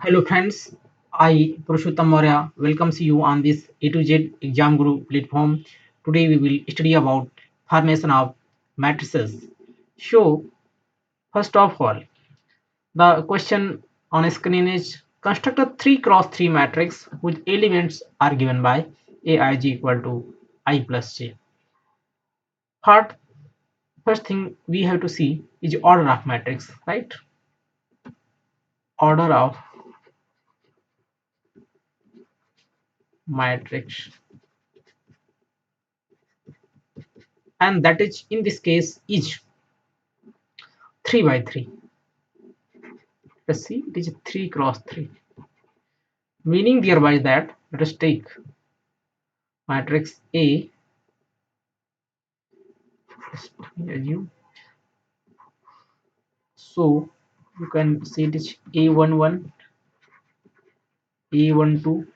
Hello friends, I Purushottam Maurya welcomes you on this A to Z Exam Guru platform. Today we will study about formation of matrices. So first of all, the question on screen is construct a 3 cross 3 matrix whose elements are given by Aij equal to I plus j. First, first thing we have to see is order of matrix, right? Order of matrix, and that is in this case is 3 by 3. Let's see, it is 3 cross 3, meaning thereby that let us take matrix A. Just assume, so you can see it is A11, A12,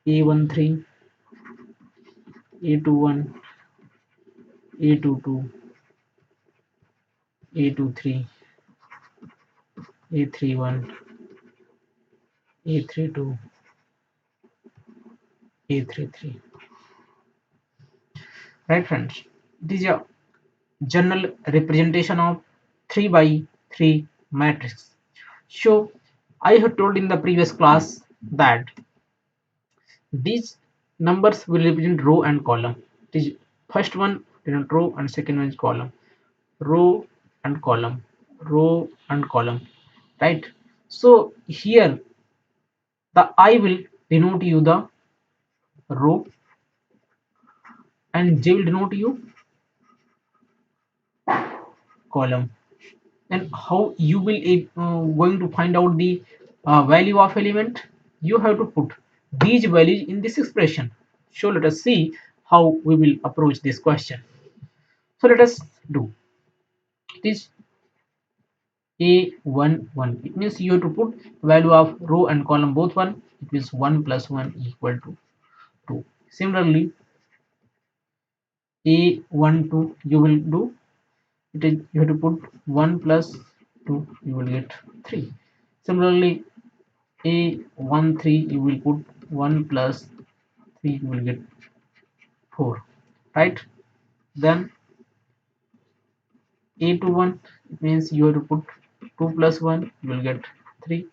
A13, A21, A22, A23, A31, A32, A33. Right friends, it is a general representation of 3 by 3 matrix. So I have told in the previous class that these numbers will represent row and column. It is first one represent row and second one is column. Row and column. Row and column. Right. So here the I will denote you the row and J will denote you column. And how you will going to find out the value of element? You have to put these values in this expression. So let us see how we will approach this question. So let us do this. A11, it means you have to put value of row and column both 1. It means 1 plus 1 equal to 2. Similarly, A12 you will do it is you have to put 1 plus 2, you will get 3. Similarly, A13 you will put 1 plus 3, you will get 4, right? Then A21, it means you have to put 2 plus 1, you will get 3.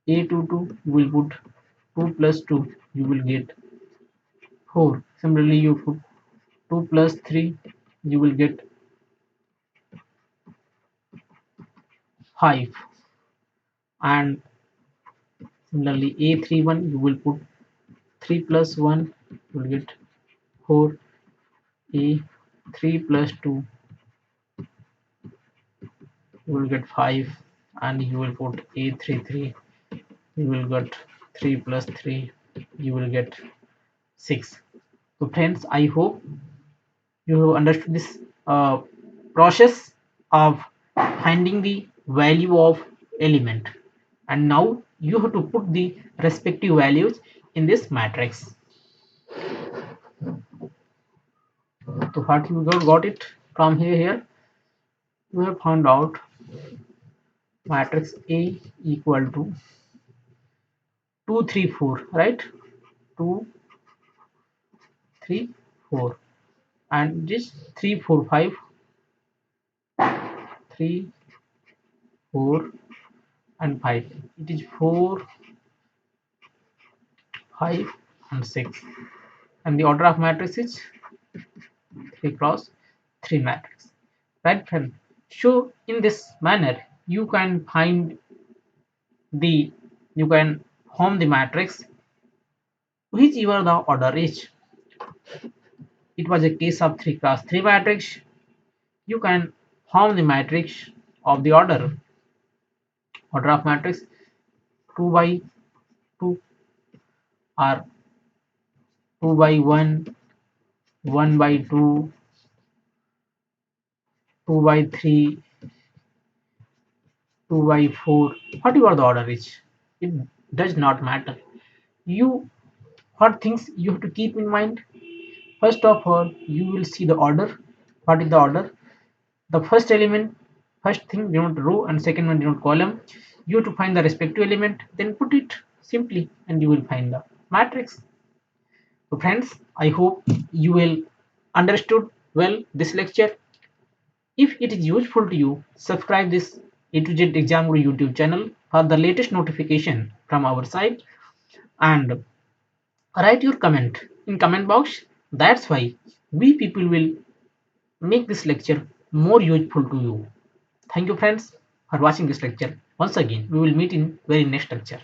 A22 you will put 2 plus 2, you will get 4. Similarly, you put 2 plus 3, you will get 5. And similarly, A31 you will put 3 plus 1, you will get 4. A3 plus 2, you will get 5. And you will put A33, you will get 3 plus 3, you will get 6. So friends, I hope you have understood this process of finding the value of element, and now you have to put the respective values in this matrix. So what you got it from here, you have found out matrix A equal to 2 3 4, right? 2 3 4, and this 3 4 5, 3 4 and 5. It is 4 5 and 6, and the order of matrix is 3 cross 3 matrix, right friend? So in this manner you can find the you can form the matrix whichever the order is. It was a case of 3 cross 3 matrix. You can form the matrix of the order of matrix 2 by 2, or 2 by 1, 1 by 2, 2 by 3, 2 by 4, whatever the order is. It does not matter. You what things you have to keep in mind? First of all, you will see the order. What is the order? The first element first thing denote row and second one denote column. You have to find the respective element, then put it simply and you will find the matrix. So friends, I hope you will understood well this lecture. If it is useful to you, subscribe this A to Z Exam Guru YouTube channel for the latest notification from our side, and write your comment in comment box. That's why we people will make this lecture more useful to you. Thank you friends for watching this lecture. Once again, we will meet in very next lecture.